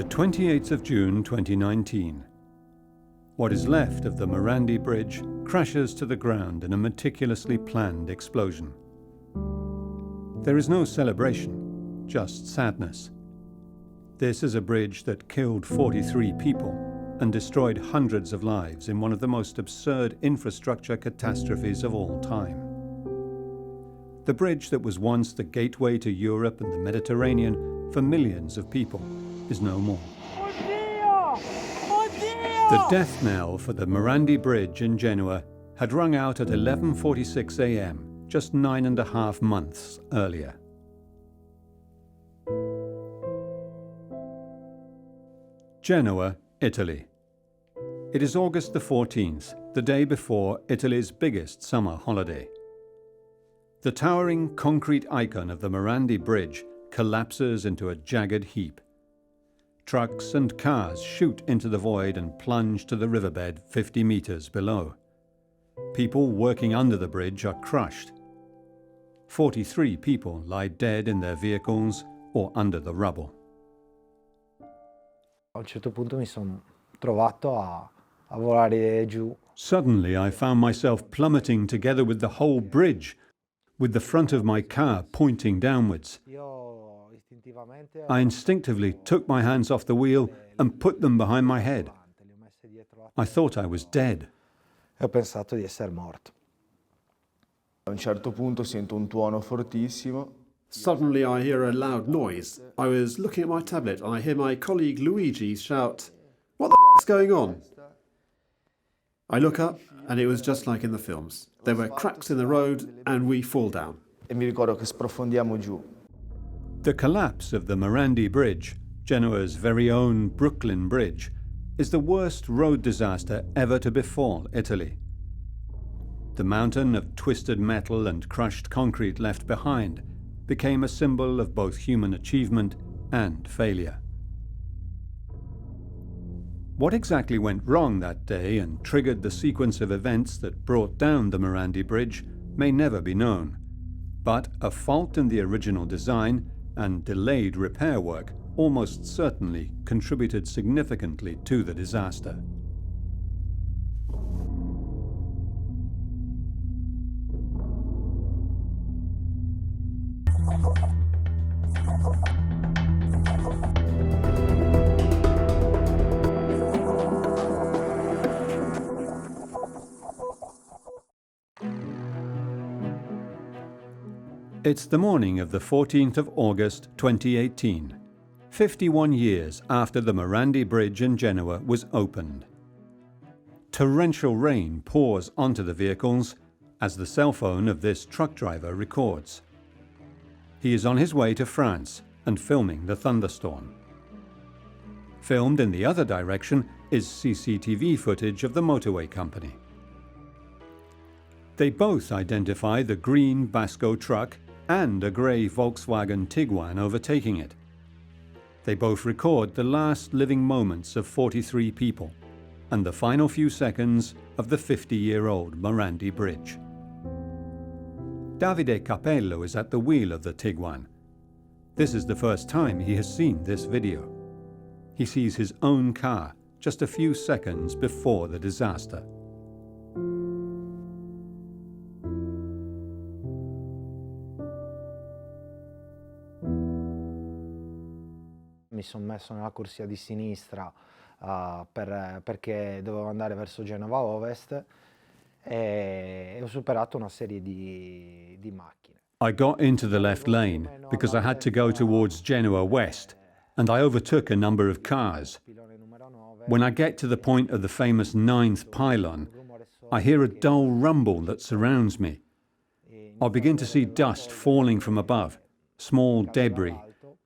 The 28th of June 2019. What is left of the Morandi Bridge crashes to the ground in a meticulously planned explosion. There is no celebration, just sadness. This is a bridge that killed 43 people and destroyed hundreds of lives in one of the most absurd infrastructure catastrophes of all time. The bridge that was once the gateway to Europe and the Mediterranean for millions of people is no more. The death knell for the Morandi Bridge in Genoa had rung out at 11:46 a.m., just 9.5 months earlier. Genoa, Italy. It is August the 14th, the day before Italy's biggest summer holiday. The towering concrete icon of the Morandi Bridge collapses into a jagged heap. Trucks and cars shoot into the void and plunge to the riverbed 50 meters below. People working under the bridge are crushed. 43 people lie dead in their vehicles or under the rubble. A un certo punto mi sono trovato a volare giù. Suddenly I found myself plummeting together with the whole bridge, with the front of my car pointing downwards. I instinctively took my hands off the wheel and put them behind my head. I thought I was dead. Ho pensato di essere morto. A un certo punto sento un tuono fortissimo. Suddenly I hear a loud noise. I was looking at my tablet and I hear my colleague Luigi shout, "What the f*** is going on?" I look up and it was just like in the films. There were cracks in the road and we fall down. E mi ricordo che sprofondiamo giù. The collapse of the Morandi Bridge, Genoa's very own Brooklyn Bridge, is the worst road disaster ever to befall Italy. The mountain of twisted metal and crushed concrete left behind became a symbol of both human achievement and failure. What exactly went wrong that day and triggered the sequence of events that brought down the Morandi Bridge may never be known, but a fault in the original design and delayed repair work almost certainly contributed significantly to the disaster. It's the morning of the 14th of August 2018, 51 years after the Morandi Bridge in Genoa was opened. Torrential rain pours onto the vehicles as the cell phone of this truck driver records. He is on his way to France and filming the thunderstorm. Filmed in the other direction is CCTV footage of the motorway company. They both identify the green Basco truck and a grey Volkswagen Tiguan overtaking it. They both record the last living moments of 43 people and the final few seconds of the 50-year-old Morandi Bridge. Davide Capello is at the wheel of the Tiguan. This is the first time he has seen this video. He sees his own car just a few seconds before the disaster. Mi sono messo nella corsia di sinistra perché dovevo andare verso Genova Ovest e ho superato una serie di macchine. I got into the left lane because I had to go towards Genoa West, and I overtook a number of cars. When I get to the point of the famous 9th pylon, I hear a dull rumble that surrounds me. I begin to see dust falling from above, small debris,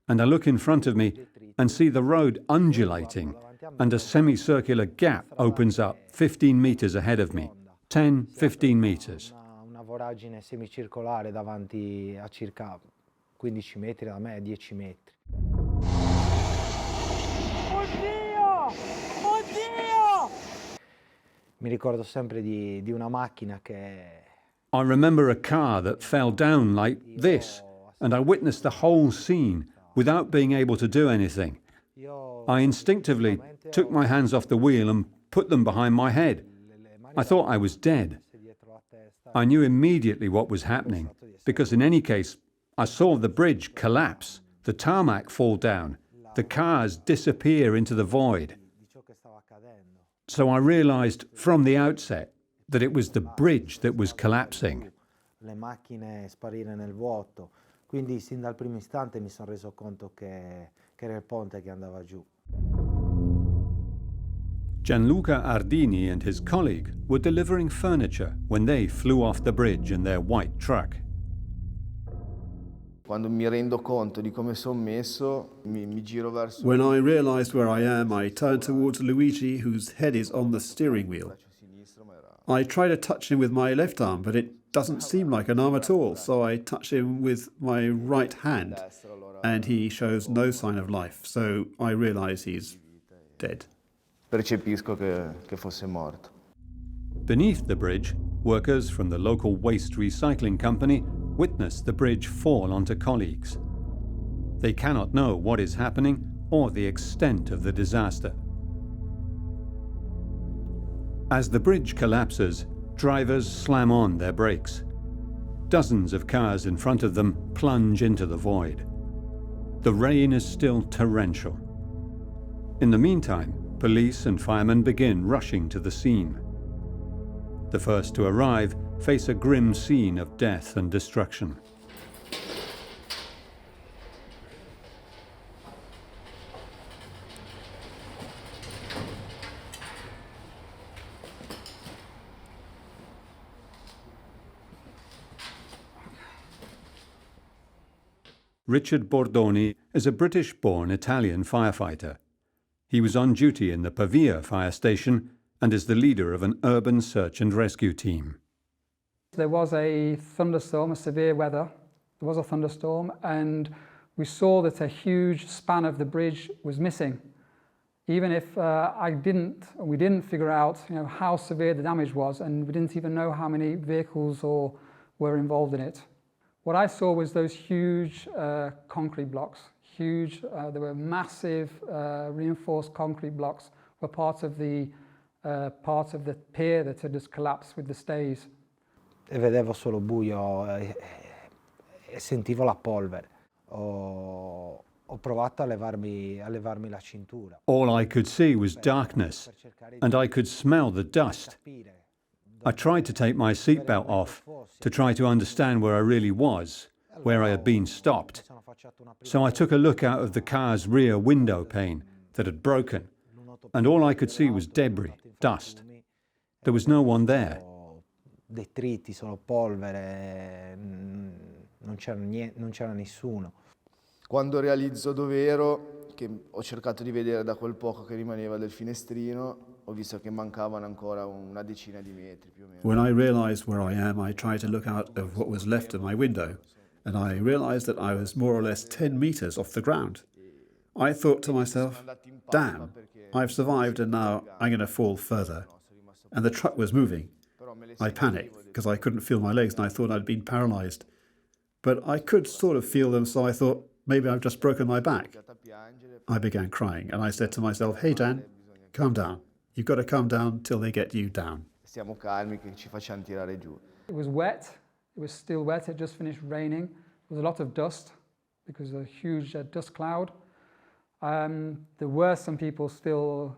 and I look in front of me and see the road undulating, and a semicircular gap opens up 15 meters ahead of me, 10-15 meters. Una voragine semicircolare davanti a circa 15 metri da me, 10 metri. Oddio! Oddio! Mi ricordo sempre di una macchina che... I remember a car that fell down like this, and I witnessed the whole scene without being able to do anything. I instinctively took my hands off the wheel and put them behind my head. I thought I was dead. I knew immediately what was happening, because in any case, I saw the bridge collapse, the tarmac fall down, the cars disappear into the void. So I realized from the outset that it was the bridge that was collapsing. Le macchine sparire nel vuoto. Quindi sin dal primo istante mi sono reso conto che era il ponte che andava giù. Gianluca Ardini and his colleague were delivering furniture when they flew off the bridge in their white truck. Quando mi rendo conto di come sono messo, mi giro verso... When I realized where I am, I turned towards Luigi, whose head is on the steering wheel. I try to touch him with my left arm, but it doesn't seem like an arm at all, so I touch him with my right hand, and he shows no sign of life, so I realize he's dead. Percepisco che fosse morto. Beneath the bridge, workers from the local waste recycling company witness the bridge fall onto colleagues. They cannot know what is happening or the extent of the disaster. As the bridge collapses, drivers slam on their brakes. Dozens of cars in front of them plunge into the void. The rain is still torrential. In the meantime, police and firemen begin rushing to the scene. The first to arrive face a grim scene of death and destruction. Richard Bordoni is a British-born Italian firefighter. He was on duty in the Pavia fire station and is the leader of an urban search and rescue team. There was a thunderstorm, a severe weather. There was a thunderstorm, and we saw that a huge span of the bridge was missing. Even if we didn't figure out, how severe the damage was, and we didn't even know how many vehicles were involved in it. What I saw was those huge concrete blocks. There were massive reinforced concrete blocks were part of the pier that had just collapsed with the stays. E vedevo solo buio e sentivo la polvere. Ho provato a levarmi la cintura. All I could see was darkness, and I could smell the dust. I tried to take my seatbelt off to try to understand where I really was, where I had been stopped. So I took a look out of the car's rear window pane that had broken, and all I could see was debris, dust. There was no one there. Detriti, solo polvere, non c'era nessuno. Quando realizzo dov'ero, che ho cercato di vedere da quel poco che rimaneva del finestrino, ho visto che mancavano ancora una decina di metri più o meno. When I realized where I am, I tried to look out of what was left of my window, and I realized that I was more or less 10 meters off the ground. I thought to myself, damn, I've survived and now I'm going to fall further. And the truck was moving. I panicked because I couldn't feel my legs and I thought I'd been paralyzed. But I could sort of feel them, so I thought, maybe I've just broken my back. I began crying and I said to myself, hey Dan, calm down. You've got to calm down till they get you down. Stiamo calmi che ci facciamo tirare giù. It was wet. It was still wet. It just finished raining. There was a lot of dust because of a huge dust cloud. There were some people still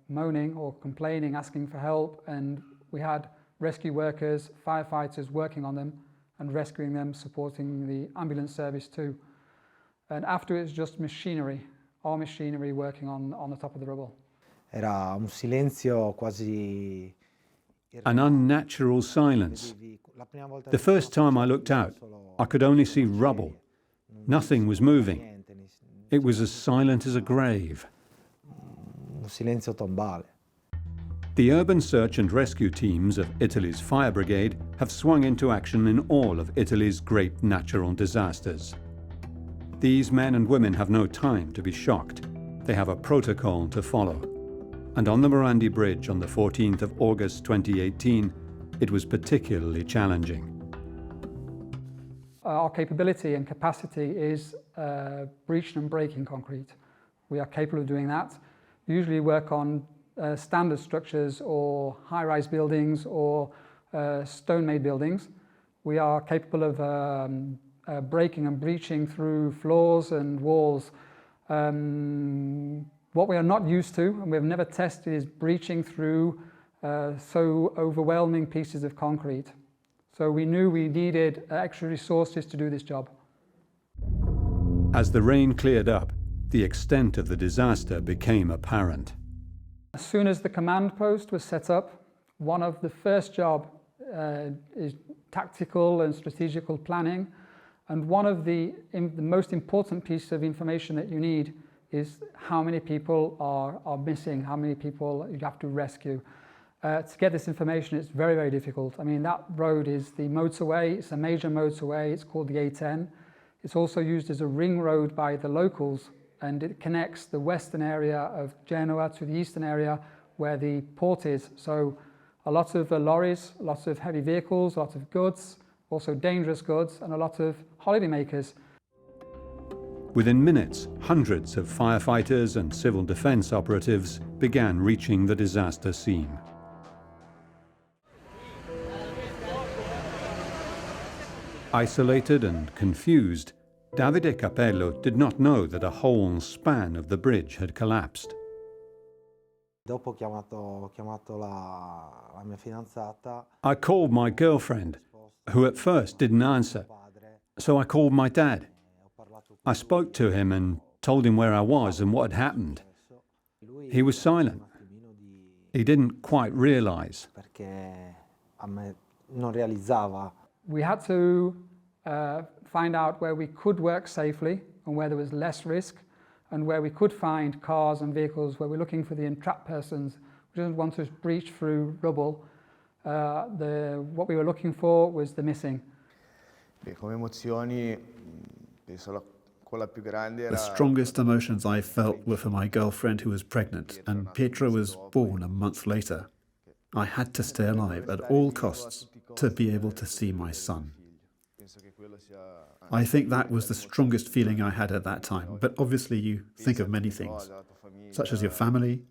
moaning or complaining, asking for help, and we had rescue workers, firefighters working on them and rescuing them, supporting the ambulance service too. And after it's just machinery, our machinery working on the top of the rubble. Era un silenzio quasi... An unnatural silence. The first time I looked out, I could only see rubble. Nothing was moving. It was as silent as a grave. Un silenzio tombale. The urban search and rescue teams of Italy's fire brigade have swung into action in all of Italy's great natural disasters. These men and women have no time to be shocked. They have a protocol to follow. And on the Morandi Bridge on the 14th of August 2018, it was particularly challenging. Our capability and capacity is breaching and breaking concrete. we are capable of doing that. We usually work on standard structures or high-rise buildings or stone-made buildings. We are capable of breaking and breaching through floors and walls. What we are not used to, and we've never tested, is breaching through so overwhelming pieces of concrete. So we knew we needed extra resources to do this job. As the rain cleared up, the extent of the disaster became apparent. As soon as the command post was set up, one of the first job is tactical and strategical planning, and one of the most important piece of information that you need is how many people are missing, how many people you have to rescue. To get this information, it's very, very difficult. I mean, that road is the motorway, it's a major motorway, it's called the A10. It's also used as a ring road by the locals, and it connects the western area of Genoa to the eastern area where the port is. So a lot of lorries, lots of heavy vehicles, lots of goods, also dangerous goods, and a lot of holidaymakers. Within minutes, hundreds of firefighters and civil defense operatives began reaching the disaster scene. Isolated and confused, Davide Capello did not know that a whole span of the bridge had collapsed. Dopo ho chiamato la mia fidanzata. I called my girlfriend, who at first didn't answer, so I called my dad. I spoke to him and told him where I was and what had happened. He was silent. He didn't quite realize. Perché non realizzava. We had to find out where we could work safely and where there was less risk, and where we could find cars and vehicles where we're looking for the entrapped persons. We didn't want to breach through rubble. What we were looking for was the missing. Come emozioni, penso quella più grande era. The strongest emotions I felt were for my girlfriend who was pregnant, and Pietro was born a month later. I had to stay alive at all costs to be able to see my son. I think that was the strongest feeling I had at that time, but obviously you think of many things, such as your family,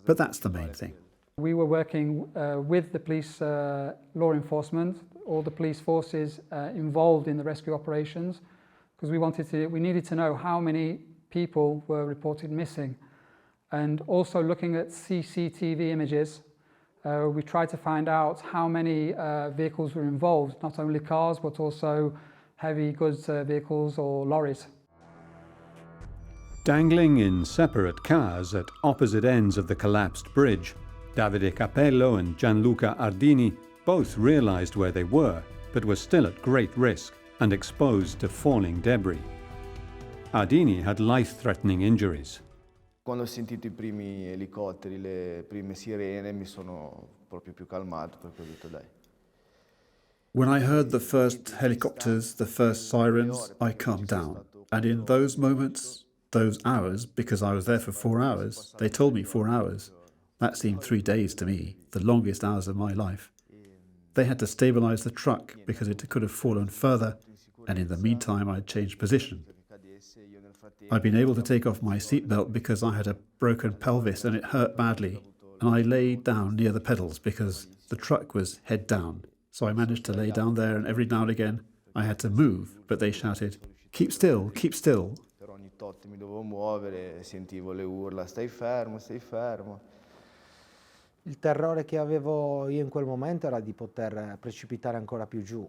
but that's the main thing. We were working with the police law enforcement, all the police forces involved in the rescue operations, because we needed to know how many people were reported missing. And also looking at CCTV images, we tried to find out how many vehicles were involved, not only cars, but also heavy goods vehicles or lorries. Dangling in separate cars at opposite ends of the collapsed bridge, Davide Capello and Gianluca Ardini both realized where they were, but were still at great risk and exposed to falling debris. Ardini had life-threatening injuries. Quando ho sentito I primi elicotteri, le prime sirene, mi sono proprio più calmato perché ho detto dai. When I heard the first helicopters, the first sirens, I calmed down. And in those moments, those hours, because I was there for 4 hours, they told me 4 hours. That seemed 3 days to me, the longest hours of my life. They had to stabilize the truck because it could have fallen further, and in the meantime I'd changed position. I'd been able to take off my seatbelt because I had a broken pelvis and it hurt badly, and I lay down near the pedals because the truck was head down. So I managed to lay down there, and every now and again I had to move, but they shouted, "Keep still, keep still." Per ogni tot mi dovevo muovere, sentivo le urla, stai fermo, stai fermo. Il terrore che avevo io in quel momento era di poter precipitare ancora più giù,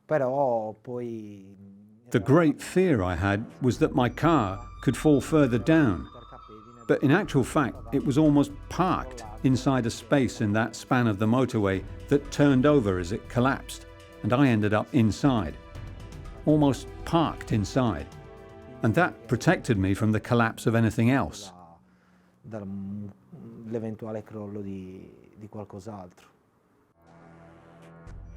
però poi... The great fear I had was that my car could fall further down. But in actual fact, it was almost parked inside a space in that span of the motorway that turned over as it collapsed, and I ended up inside, almost parked inside. And that protected me from the collapse of anything else. Dall'eventuale crollo di qualcos'altro.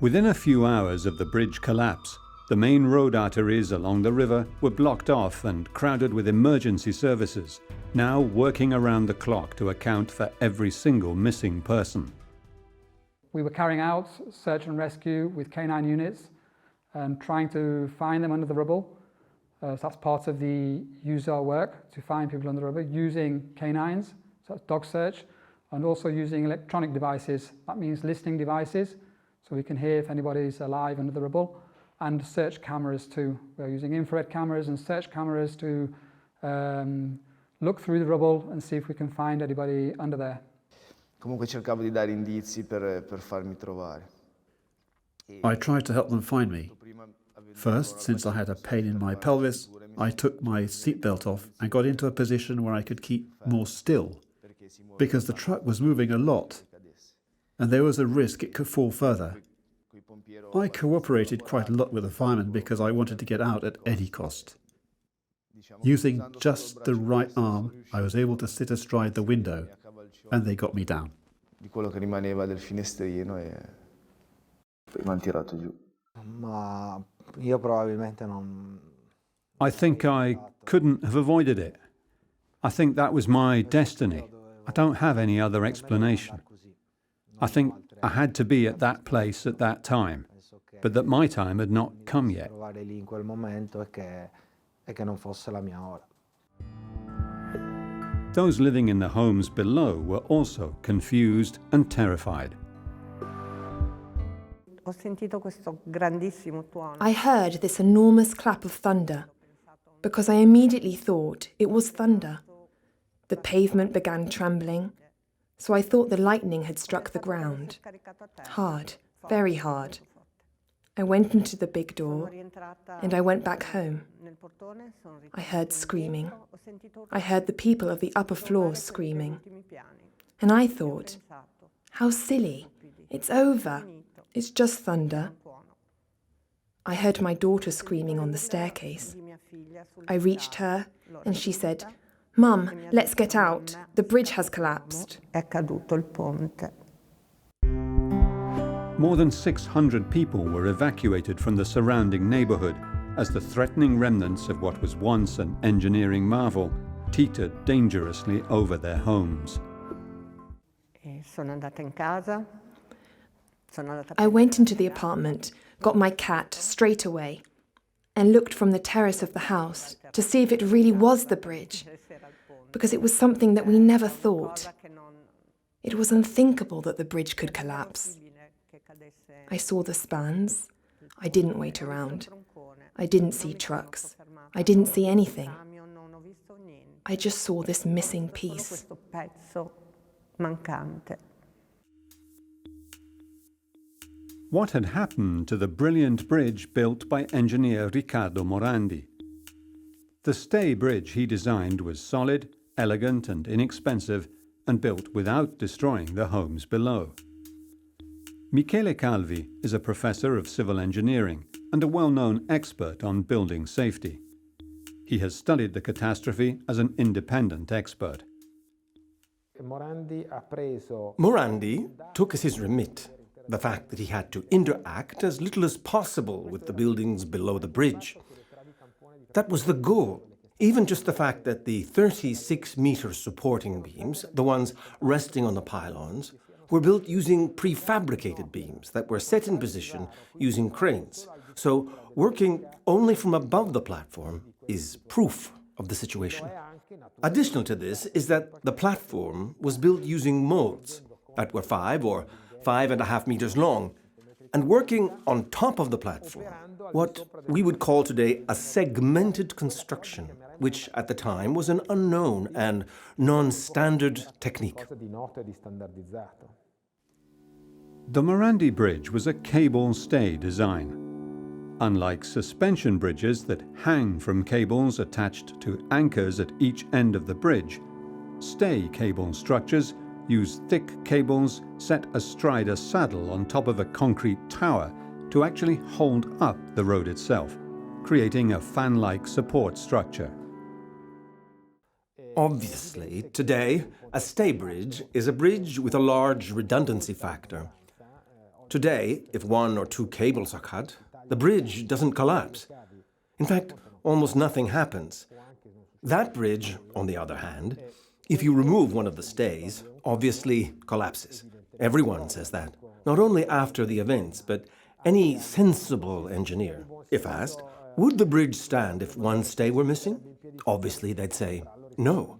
Within a few hours of the bridge collapse, the main road arteries along the river were blocked off and crowded with emergency services, now working around the clock to account for every single missing person. We were carrying out search and rescue with canine units and trying to find them under the rubble. So that's part of the user work, to find people under the rubble, using canines, so that's dog search, and also using electronic devices. That means listening devices, so we can hear if anybody's alive under the rubble, and search cameras too. We're using infrared cameras and search cameras to look through the rubble and see if we can find anybody under there. Comunque cercavo di dare indizi per farmi trovare. I tried to help them find me. First, since I had a pain in my pelvis, I took my seatbelt off and got into a position where I could keep more still, because the truck was moving a lot, and there was a risk it could fall further. I cooperated quite a lot with the firemen because I wanted to get out at any cost. Using just the right arm, I was able to sit astride the window, and they got me down. Di quello che rimaneva del finestrino e poi mi hanno tirato giù. Ma io probabilmente non... I think I couldn't have avoided it. I think that was my destiny. I don't have any other explanation. I think I had to be at that place at that time, but that my time had not come yet. Trovare lì in quel momento e che non fosse la mia ora. Those living in the homes below were also confused and terrified. Ho sentito questo grandissimo tuono. I heard this enormous clap of thunder because I immediately thought it was thunder. The pavement began trembling, so I thought the lightning had struck the ground. Hard, very hard. I went into the big door and I went back home. I heard screaming. I heard the people of the upper floors screaming. And I thought, how silly. It's over. It's just thunder. I heard my daughter screaming on the staircase. I reached her and she said, "Mum, let's get out. The bridge has collapsed." È caduto il ponte. More than 600 people were evacuated from the surrounding neighbourhood as the threatening remnants of what was once an engineering marvel teetered dangerously over their homes. Sono andata in casa. I went into the apartment, got my cat straight away, and looked from the terrace of the house to see if it really was the bridge, because it was something that we never thought. It was unthinkable that the bridge could collapse. I saw the spans. I didn't wait around. I didn't see trucks. I didn't see anything. I just saw this missing piece. Questo pezzo mancante. What had happened to the brilliant bridge built by engineer Riccardo Morandi? The stay bridge he designed was solid, elegant and inexpensive, and built without destroying the homes below. Michele Calvi is a professor of civil engineering and a well-known expert on building safety. He has studied the catastrophe as an independent expert. Morandi took as his remit the fact that he had to interact as little as possible with the buildings below the bridge. That was the goal. Even just the fact that the 36-meter supporting beams, the ones resting on the pylons, were built using prefabricated beams that were set in position using cranes. So working only from above the platform is proof of the situation. Additional to this is that the platform was built using molds that were 5 or 5.5 meters long, and working on top of the platform, what we would call today a segmented construction, which at the time was an unknown and non-standard technique. The Morandi Bridge was a cable stay design. Unlike suspension bridges that hang from cables attached to anchors at each end of the bridge, stay cable structures use thick cables set astride a saddle on top of a concrete tower to actually hold up the road itself, creating a fan-like support structure. Obviously, today, a stay bridge is a bridge with a large redundancy factor. Today, if 1 or 2 cables are cut, the bridge doesn't collapse. In fact, almost nothing happens. That bridge, on the other hand, if you remove one of the stays, obviously collapses. Everyone says that, not only after the events, but any sensible engineer, if asked, Would the bridge stand if one stay were missing? Obviously, they'd say no.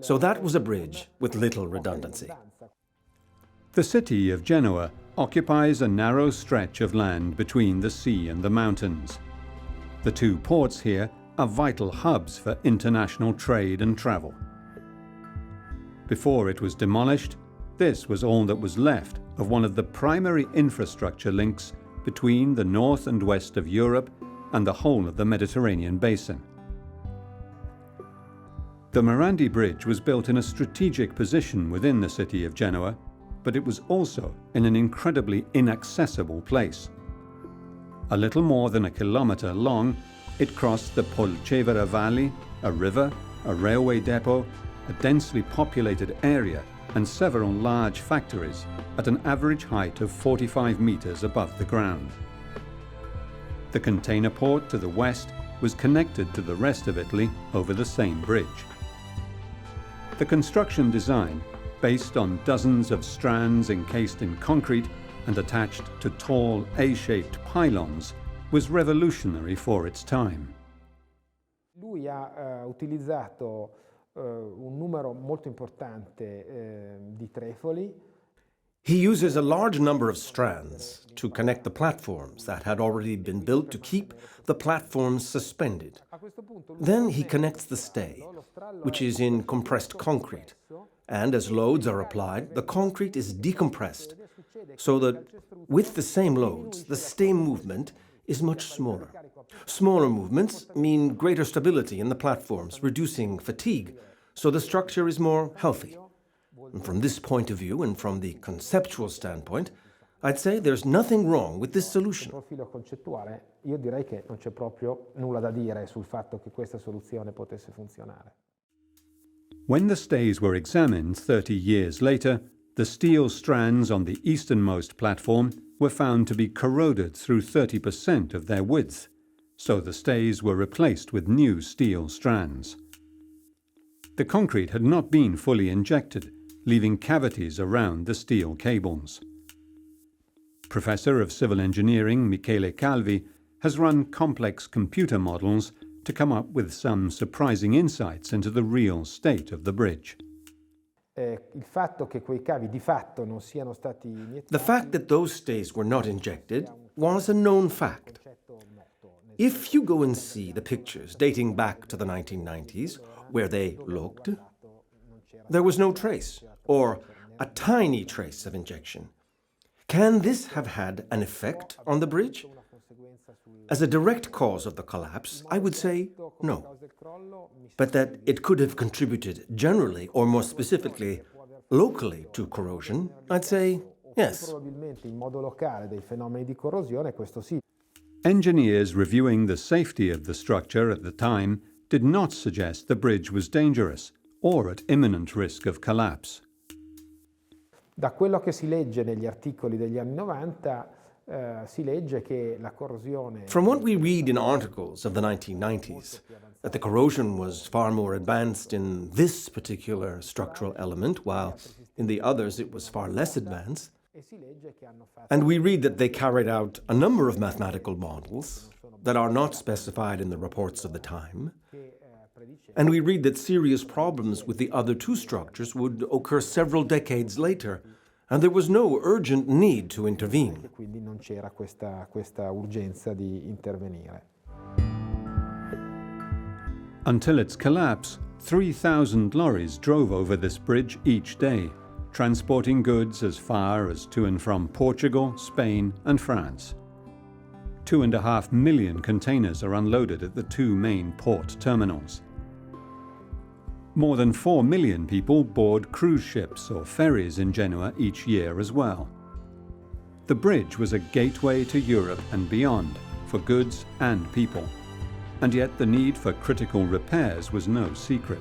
So that was a bridge with little redundancy. The city of Genoa occupies a narrow stretch of land between the sea and the mountains. The two ports here are vital hubs for international trade and travel. Before it was demolished, this was all that was left of one of the primary infrastructure links between the north and west of Europe and the whole of the Mediterranean basin. The Morandi Bridge was built in a strategic position within the city of Genoa, but it was also in an incredibly inaccessible place. A little more than a kilometre long, it crossed the Polcevera Valley, a river, a railway depot, a densely populated area, and several large factories at an average height of 45 metres above the ground. The container port to the west was connected to the rest of Italy over the same bridge. The construction design, based on dozens of strands encased in concrete and attached to tall A-shaped pylons, was revolutionary for its time. Lui ha utilizzato un numero molto importante di trefoli. He uses a large number of strands to connect the platforms that had already been built to keep the platforms suspended. Then he connects the stay, which is in compressed concrete, and as loads are applied, the concrete is decompressed, so that with the same loads, the stay movement is much smaller. Smaller movements mean greater stability in the platforms, reducing fatigue, so the structure is more healthy. And from this point of view and from the conceptual standpoint, I'd say there's nothing wrong with this solution. Profilo concettuale, io direi che non c'è proprio nulla da dire sul fatto che questa soluzione potesse funzionare. When the stays were examined 30 years later, the steel strands on the easternmost platform were found to be corroded through 30% of their width, so the stays were replaced with new steel strands. The concrete had not been fully injected, leaving cavities around the steel cables. Professor of Civil Engineering Michele Calvi has run complex computer models to come up with some surprising insights into the real state of the bridge. Il fatto che quei cavi di fatto non siano stati iniettati. The fact that those stays were not injected was a known fact. If you go and see the pictures dating back to the 1990s, where they looked, there was no trace, or a tiny trace of injection. Can this have had an effect on the bridge? As a direct cause of the collapse, I would say no. But that it could have contributed generally, or more specifically, locally to corrosion, I'd say yes. Probabilmente in modo locale dei fenomeni di corrosione, questo sì. Engineers reviewing the safety of the structure at the time did not suggest the bridge was dangerous or at imminent risk of collapse. Da quello che si legge negli articoli degli anni 90, si legge che la corrosione. From what we read in articles of the 1990s, that the corrosion was far more advanced in this particular structural element, while in the others it was far less advanced. And we read that they carried out a number of mathematical models that are not specified in the reports of the time. And we read that serious problems with the other two structures would occur several decades later, and there was no urgent need to intervene. Quindi non c'era questa urgenza di intervenire. Until its collapse, 3,000 lorries drove over this bridge each day, transporting goods as far as to and from Portugal, Spain, and France. 2.5 million containers are unloaded at the two main port terminals. More than 4 million people board cruise ships or ferries in Genoa each year as well. The bridge was a gateway to Europe and beyond for goods and people, and yet the need for critical repairs was no secret.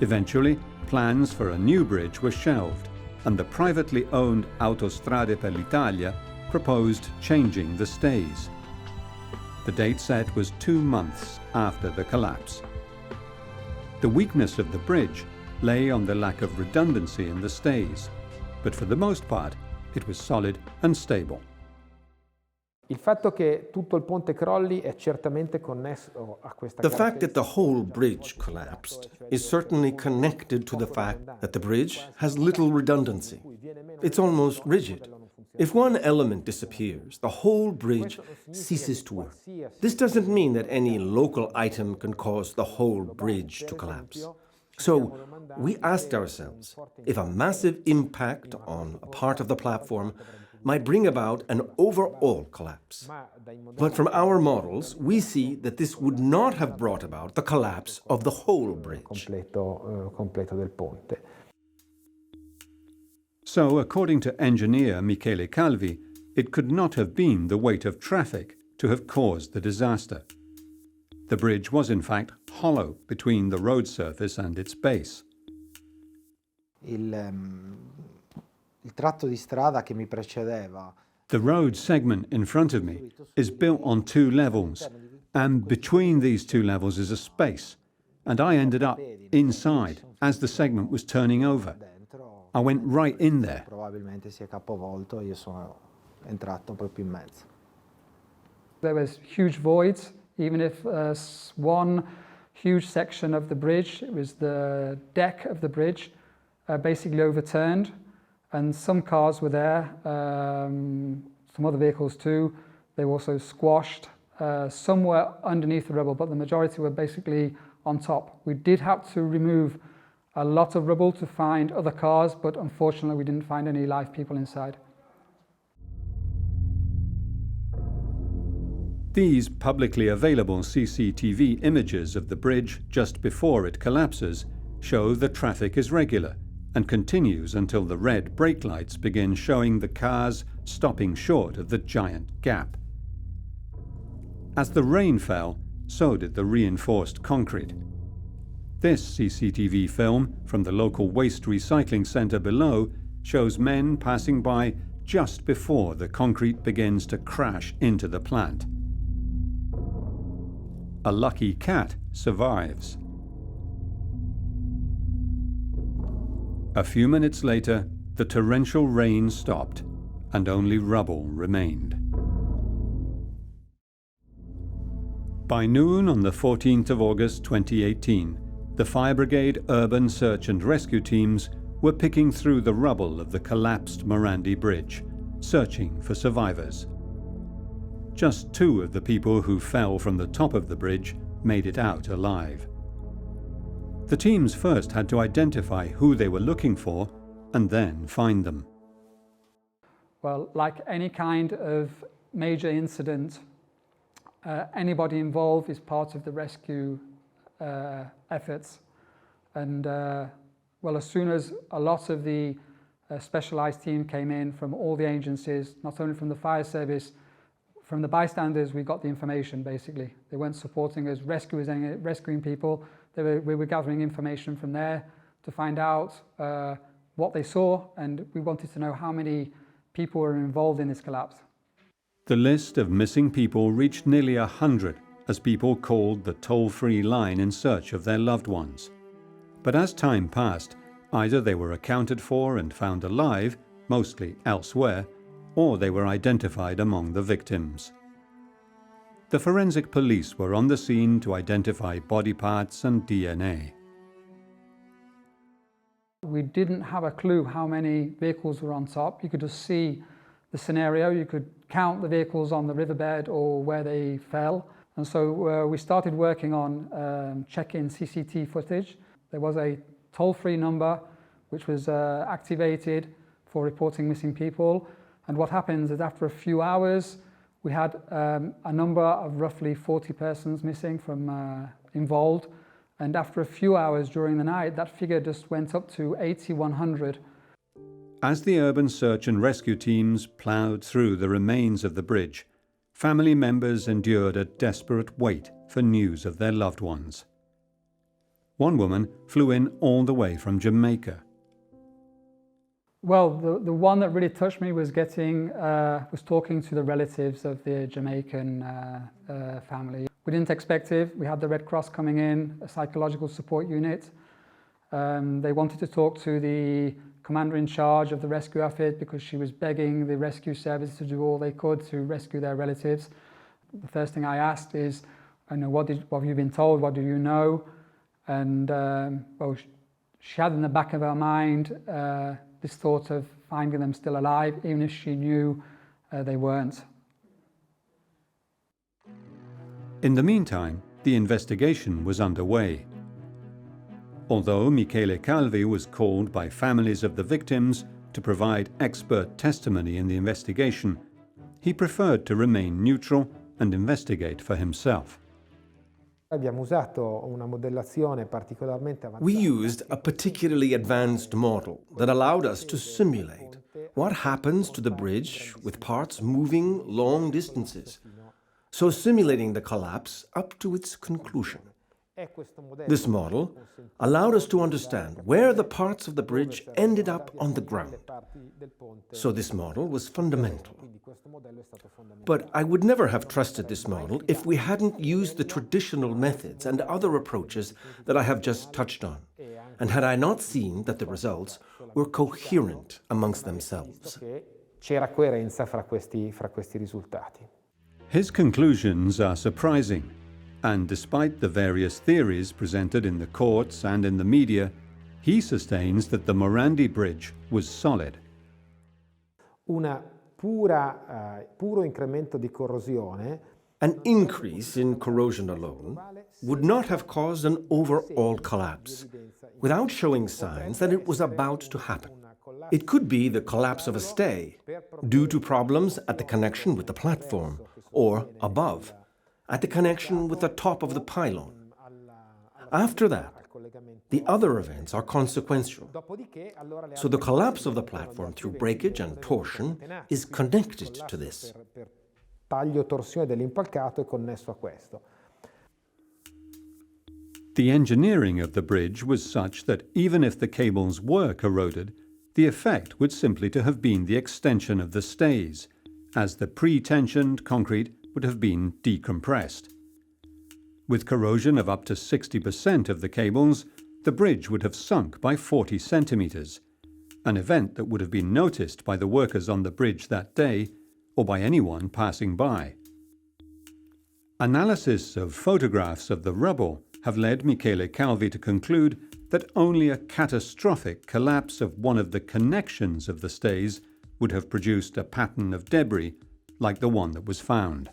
Eventually, plans for a new bridge were shelved, and the privately owned Autostrade per l'Italia proposed changing the stays. The date set was 2 months after the collapse. The weakness of the bridge lay on the lack of redundancy in the stays, but for the most part, it was solid and stable. Il fatto che tutto il ponte crolli è certamente connesso a questa The fact that the caratteristica. whole bridge collapsed is certainly connected to the fact that the bridge has little redundancy. It's almost rigid. If one element disappears, the whole bridge ceases to work. This doesn't mean that any local item can cause the whole bridge to collapse. So we asked ourselves if a massive impact on a part of the platform might bring about an overall collapse. But from our models, we see that this would not have brought about the collapse of the whole bridge. Completo del ponte. So, according to engineer Michele Calvi, it could not have been the weight of traffic to have caused the disaster. The bridge was in fact hollow between the road surface and its base. Il tratto di strada che mi precedeva. The road segment in front of me is built on 2 levels, and between these 2 levels is a space, and I ended up inside as the segment was turning over. I went right in there. Probabilmente si è capovolto, io sono entrato proprio in mezzo. There was huge voids, even if one huge section of the bridge, it was the deck of the bridge, basically overturned. And some cars were there, some other vehicles too. They were also squashed. Some were underneath the rubble, but the majority were basically on top. We did have to remove a lot of rubble to find other cars, but unfortunately we didn't find any live people inside. These publicly available CCTV images of the bridge just before it collapses show the traffic is regular and continues until the red brake lights begin showing the cars stopping short of the giant gap. As the rain fell, so did the reinforced concrete. This CCTV film from the local waste recycling centre below shows men passing by just before the concrete begins to crash into the plant. A lucky cat survives. A few minutes later, the torrential rain stopped and only rubble remained. By noon on the 14th of August 2018, the Fire Brigade urban search and rescue teams were picking through the rubble of the collapsed Morandi Bridge, searching for survivors. Just 2 of the people who fell from the top of the bridge made it out alive. The teams first had to identify who they were looking for and then find them. Well, like any kind of major incident, anybody involved is part of the rescue efforts. And well, as soon as a lot of the specialised team came in from all the agencies, not only from the fire service, from the bystanders, we got the information basically. They weren't supporting us, rescuing people. We were gathering information from there to find out what they saw, and we wanted to know how many people were involved in this collapse. The list of missing people reached nearly 100 as people called the toll-free line in search of their loved ones. But as time passed, either they were accounted for and found alive, mostly elsewhere, or they were identified among the victims. The forensic police were on the scene to identify body parts and DNA. We didn't have a clue how many vehicles were on top. You could just see the scenario. You could count the vehicles on the riverbed or where they fell. And so we started working on checking CCTV footage. There was a toll-free number which was activated for reporting missing people. And what happens is after a few hours, we had a number of roughly 40 persons missing from involved. And after a few hours during the night, that figure just went up to 80-100. As the urban search and rescue teams ploughed through the remains of the bridge, family members endured a desperate wait for news of their loved ones. One woman flew in all the way from Jamaica. Well, the one that really touched me was talking to the relatives of the Jamaican family. We didn't expect it. We had the Red Cross coming in, a psychological support unit. They wanted to talk to the commander in charge of the rescue outfit because she was begging the rescue service to do all they could to rescue their relatives. The first thing I asked is, what have you been told? What do you know? And well, she had in the back of her mind this thought of finding them still alive, even if she knew they weren't. In the meantime, the investigation was underway. Although Michele Calvi was called by families of the victims to provide expert testimony in the investigation, he preferred to remain neutral and investigate for himself. We used a particularly advanced model that allowed us to simulate what happens to the bridge with parts moving long distances, so simulating the collapse up to its conclusion. This model allowed us to understand where the parts of the bridge ended up on the ground. So this model was fundamental. But I would never have trusted this model if we hadn't used the traditional methods and other approaches that I have just touched on, and had I not seen that the results were coherent amongst themselves. C'era coerenza fra questi risultati. His conclusions are surprising, and despite the various theories presented in the courts and in the media, he sustains that the Morandi Bridge was solid. Puro incremento di corrosione. An increase in corrosion alone would not have caused an overall collapse, without showing signs that it was about to happen. It could be the collapse of a stay, due to problems at the connection with the platform, or above, at the connection with the top of the pylon. After that, the other events are consequential. So the collapse of the platform through breakage and torsion is connected to this. Taglio, torsione dell'impalcato è connesso a questo. The engineering of the bridge was such that even if the cables were corroded, the effect would simply to have been the extension of the stays, as the pre-tensioned concrete would have been decompressed. With corrosion of up to 60% of the cables, the bridge would have sunk by 40 centimetres, an event that would have been noticed by the workers on the bridge that day or by anyone passing by. Analysis of photographs of the rubble have led Michele Calvi to conclude that only a catastrophic collapse of one of the connections of the stays would have produced a pattern of debris like the one that was found.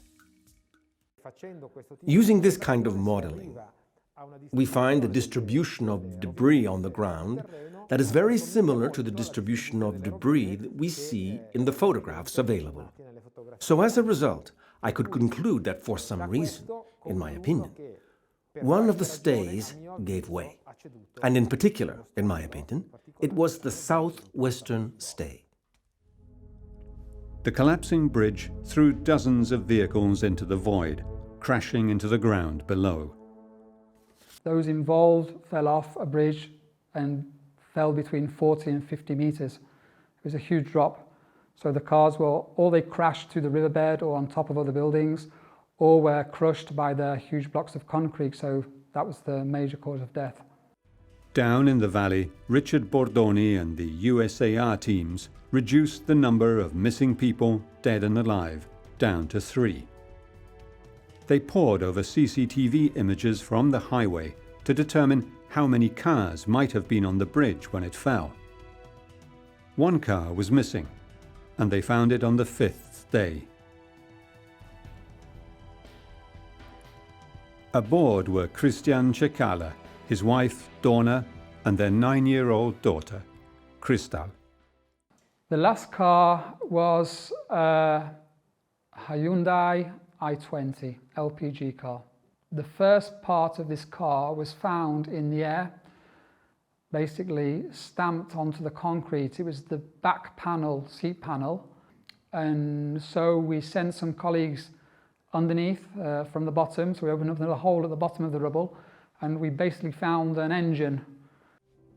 Using this kind of modeling, we find the distribution of debris on the ground that is very similar to the distribution of debris that we see in the photographs available. So as a result, I could conclude that for some reason, in my opinion, one of the stays gave way. And in particular, in my opinion, it was the southwestern stay. The collapsing bridge threw dozens of vehicles into the void, crashing into the ground below. Those involved fell off a bridge and fell between 40 and 50 metres. It was a huge drop. So the cars they crashed to the riverbed or on top of other buildings, or were crushed by the huge blocks of concrete. So that was the major cause of death. Down in the valley, Richard Bordoni and the USAR teams reduced the number of missing people, dead and alive, down to 3. They pored over CCTV images from the highway to determine how many cars might have been on the bridge when it fell. One car was missing, and they found it on the 5th day. Aboard were Christian Cecala, his wife Donna, and their 9-year-old daughter, Crystal. The last car was a Hyundai i20 LPG car. The first part of this car was found in the air, basically stamped onto the concrete. It was the back panel, seat panel, and so we sent some colleagues underneath from the bottom, so we opened up a hole at the bottom of the rubble, and we basically found an engine.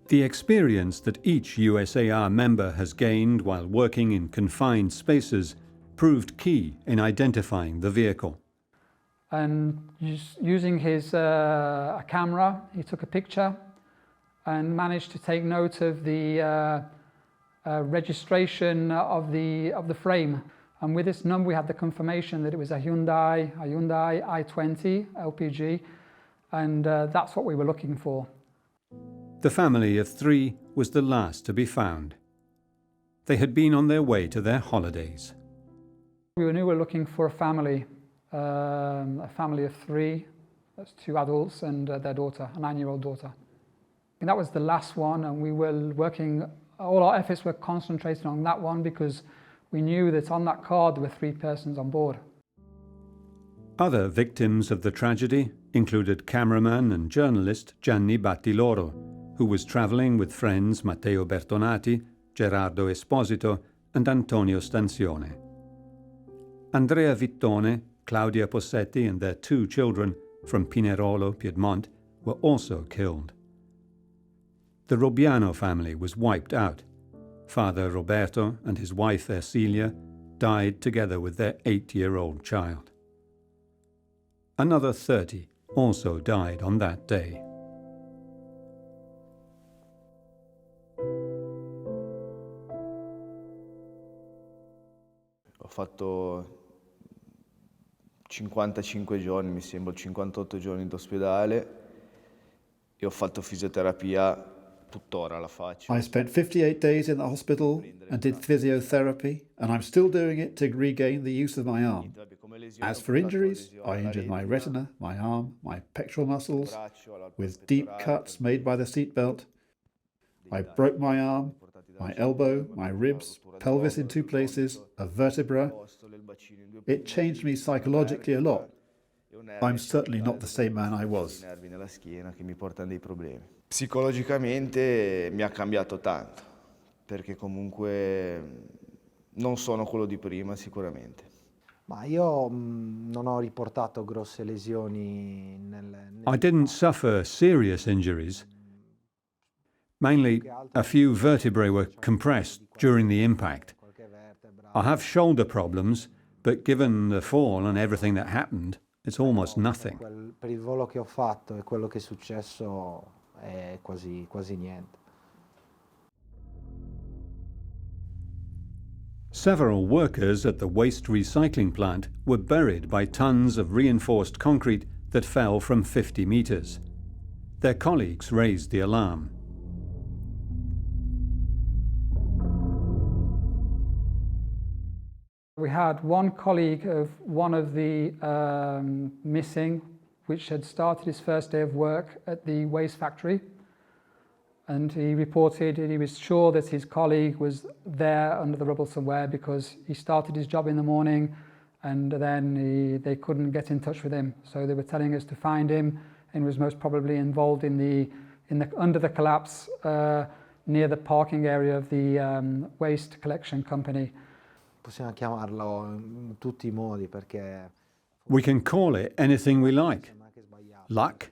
The experience that each USAR member has gained while working in confined spaces proved key in identifying the vehicle. And using his camera, he took a picture and managed to take note of the registration of the frame. And with this number, we had the confirmation that it was a Hyundai i20 LPG, and that's what we were looking for. The family of 3 was the last to be found. They had been on their way to their holidays. We knew we were looking for a family of 3. That's 2 adults and their daughter, a 9-year-old daughter. And that was the last one, and we were working, all our efforts were concentrated on that one because we knew that on that card there were 3 persons on board. Other victims of the tragedy included cameraman and journalist Gianni Battiloro, who was travelling with friends Matteo Bertonati, Gerardo Esposito and Antonio Stanzione. Andrea Vittone, Claudia Possetti and their 2 children from Pinerolo, Piedmont, were also killed. The Robbiano family was wiped out. Father Roberto and his wife Ercilia died together with their 8-year-old child. Another 30 also died on that day. Ho fatto 55 giorni, mi sembra, 58 giorni d'ospedale e ho fatto fisioterapia tuttora alla faccia. I spent 58 days in the hospital and did physiotherapy, and I'm still doing it to regain the use of my arm. As for injuries, I injured my retina, my arm, my pectoral muscles, with deep cuts made by the seatbelt. I broke my arm, my elbow, my ribs, pelvis in 2 places, a vertebra. It changed me psychologically a lot. I'm certainly not the same man I was. Psicologicamente mi ha cambiato tanto, perché comunque non sono quello di prima sicuramente. Ma io non ho riportato grosse lesioni I didn't suffer serious injuries. Mainly, a few vertebrae were compressed during the impact. I have shoulder problems, but given the fall and everything that happened, it's almost nothing. Per il volo che ho fatto e quello che è successo è quasi niente. Several workers at the waste recycling plant were buried by tons of reinforced concrete that fell from 50 meters. Their colleagues raised the alarm. We had one colleague of one of the missing, which had started his first day of work at the waste factory, and he reported that he was sure that his colleague was there under the rubble somewhere because he started his job in the morning and then they couldn't get in touch with him. So they were telling us to find him, and was most probably involved in the under the collapse near the parking area of the waste collection company. Possiamo chiamarlo in tutti i modi perché We can call it anything we like. Luck?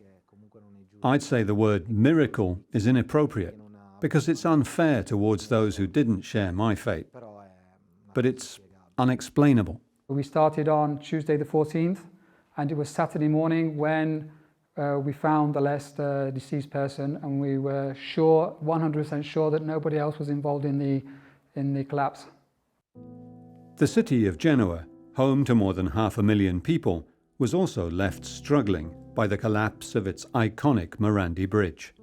I'd say the word miracle is inappropriate because it's unfair towards those who didn't share my fate. But it's unexplainable. We started on Tuesday the 14th, and it was Saturday morning when we found the last deceased person, and we were sure, 100% sure, that nobody else was involved in the collapse. The city of Genoa, home to more than 500,000 people, was also left struggling by the collapse of its iconic Morandi Bridge.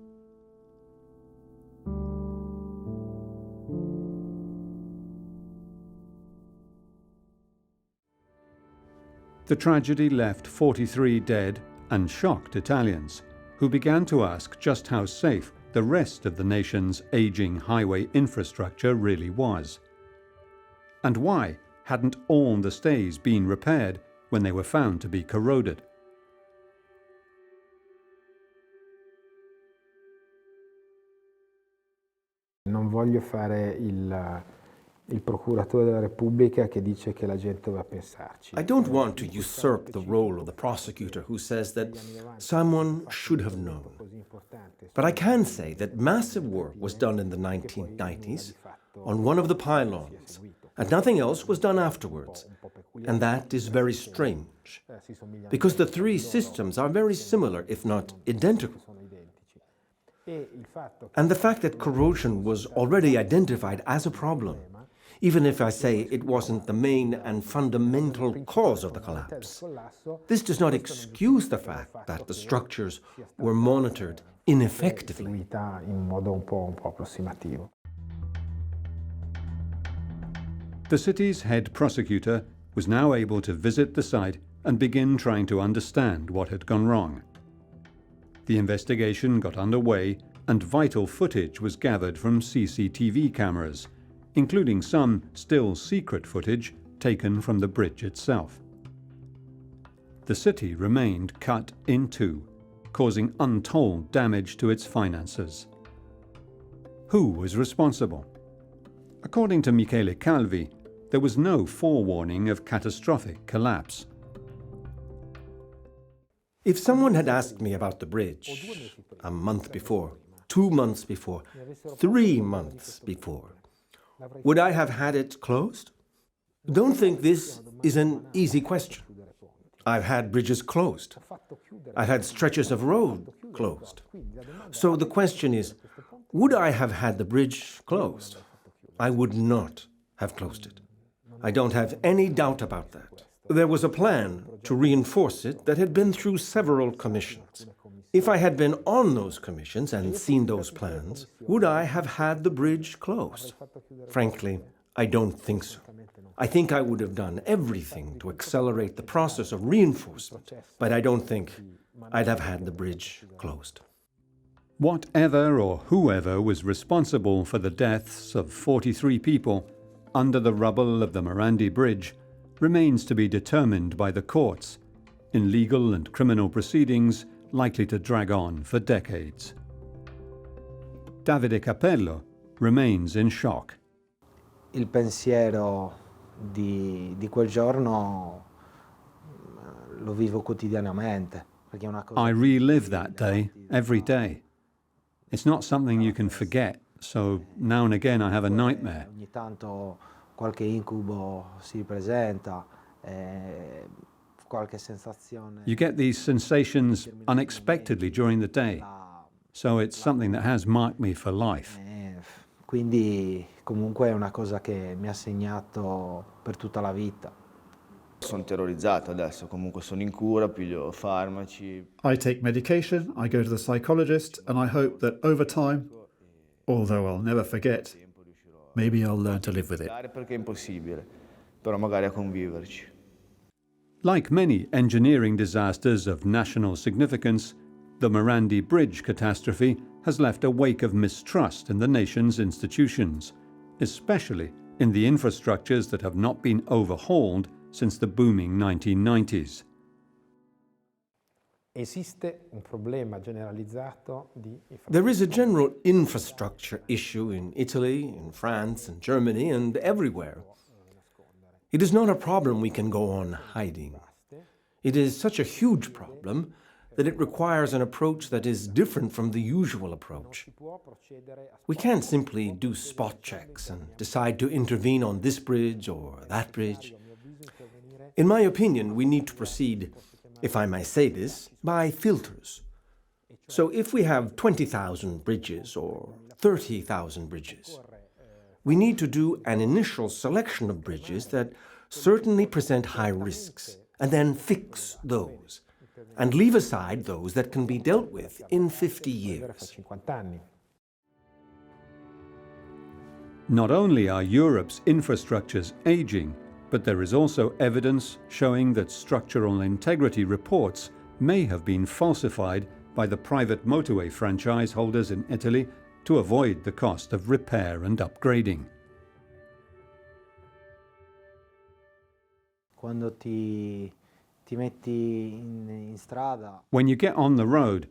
The tragedy left 43 dead and shocked Italians, who began to ask just how safe the rest of the nation's aging highway infrastructure really was. And why hadn't all the stays been repaired when they were found to be corroded? Non voglio fare il procuratore della Repubblica che dice che la gente doveva pensarci. I don't want to usurp the role of the prosecutor who says that someone should have known. But I can say that massive work was done in the 1990s on one of the pylons, and nothing else was done afterwards. And that is very strange, because the 3 systems are very similar, if not identical. And the fact that corrosion was already identified as a problem, even if I say it wasn't the main and fundamental cause of the collapse. This does not excuse the fact that the structures were monitored ineffectively. The city's head prosecutor was now able to visit the site and begin trying to understand what had gone wrong. The investigation got underway and vital footage was gathered from CCTV cameras, including some still secret footage taken from the bridge itself. The city remained cut in two, causing untold damage to its finances. Who was responsible? According to Michele Calvi, there was no forewarning of catastrophic collapse. If someone had asked me about the bridge a month before, 2 months before, 3 months before, would I have had it closed? Don't think this is an easy question. I've had bridges closed. I've had stretches of road closed. So the question is, would I have had the bridge closed? I would not have closed it. I don't have any doubt about that. There was a plan to reinforce it that had been through several commissions. If I had been on those commissions and seen those plans, would I have had the bridge closed? Frankly, I don't think so. I think I would have done everything to accelerate the process of reinforcement, but I don't think I'd have had the bridge closed. Whatever or whoever was responsible for the deaths of 43 people under the rubble of the Morandi Bridge remains to be determined by the courts in legal and criminal proceedings likely to drag on for decades. Davide Capello remains in shock. Il pensiero di quel giorno lo vivo quotidianamente. Perché è una cosa I relive that day every day. It's not something you can forget, so now and again I have a nightmare. Ogni tanto qualche incubo si presenta, qualche sensazione. You get these sensations unexpectedly during the day, so it's something that has marked me for life. Quindi comunque è una cosa che mi ha segnato per tutta la vita. Sono terrorizzato adesso, comunque sono in cura, piglio farmaci. I take medication, I go to the psychologist, and I hope that over time, although I'll never forget, maybe I'll learn to live with it. Perché è impossibile, però magari a conviverci. Like many engineering disasters of national significance, the Morandi Bridge catastrophe has left a wake of mistrust in the nation's institutions, especially in the infrastructures that have not been overhauled since the booming 1990s. Esiste un problema generalizzato di There is a general infrastructure issue in Italy, in France, in Germany, and everywhere. It is not a problem we can go on hiding. It is such a huge problem that it requires an approach that is different from the usual approach. We can't simply do spot checks and decide to intervene on this bridge or that bridge. In my opinion, we need to proceed, if I may say this, by filters. So if we have 20,000 bridges or 30,000 bridges, we need to do an initial selection of bridges that certainly present high risks, and then fix those, and leave aside those that can be dealt with in 50 years. Not only are Europe's infrastructures aging, but there is also evidence showing that structural integrity reports may have been falsified by the private motorway franchise holders in Italy to avoid the cost of repair and upgrading. Quando ti metti in strada, When you get on the road,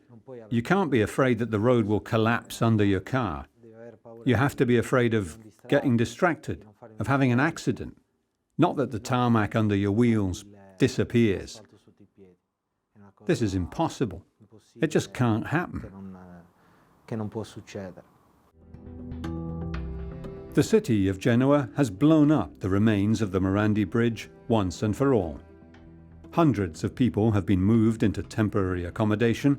you can't be afraid that the road will collapse under your car. You have to be afraid of getting distracted, of having an accident. Not that the tarmac under your wheels disappears. This is impossible. It just can't happen. che non può succedere. The city of Genoa has blown up the remains of the Morandi Bridge once and for all. Hundreds of people have been moved into temporary accommodation,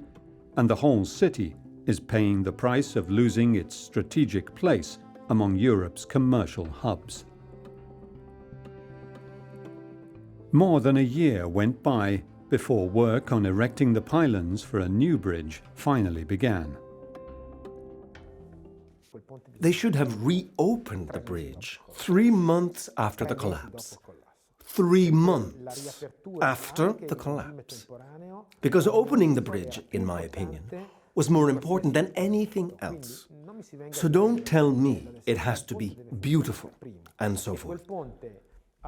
and the whole city is paying the price of losing its strategic place among Europe's commercial hubs. More than a year went by before work on erecting the pylons for a new bridge finally began. They should have reopened the bridge 3 months after the collapse. 3 months after the collapse. Because opening the bridge, in my opinion, was more important than anything else. So don't tell me it has to be beautiful and so forth.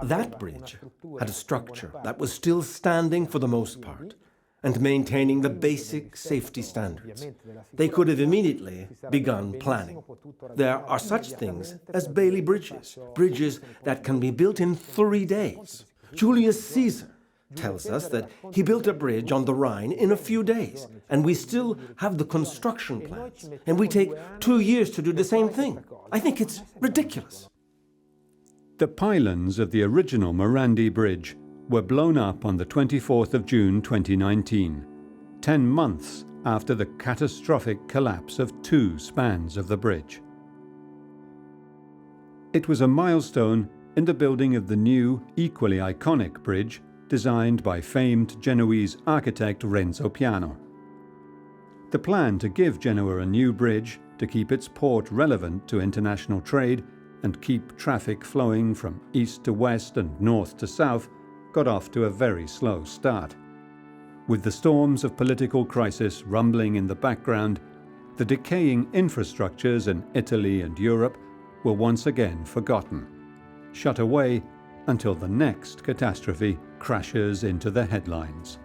That bridge had a structure that was still standing for the most part and maintaining the basic safety standards. They could have immediately begun planning. There are such things as Bailey bridges, bridges that can be built in 3 days. Julius Caesar tells us that he built a bridge on the Rhine in a few days, and we still have the construction plans, and we take 2 years to do the same thing. I think it's ridiculous. The pylons of the original Morandi Bridge were blown up on the 24th of June 2019, 10 months after the catastrophic collapse of 2 spans of the bridge. It was a milestone in the building of the new, equally iconic bridge designed by famed Genoese architect Renzo Piano. The plan to give Genoa a new bridge to keep its port relevant to international trade and keep traffic flowing from east to west and north to south got off to a very slow start. With the storms of political crisis rumbling in the background, the decaying infrastructures in Italy and Europe were once again forgotten, shut away until the next catastrophe crashes into the headlines.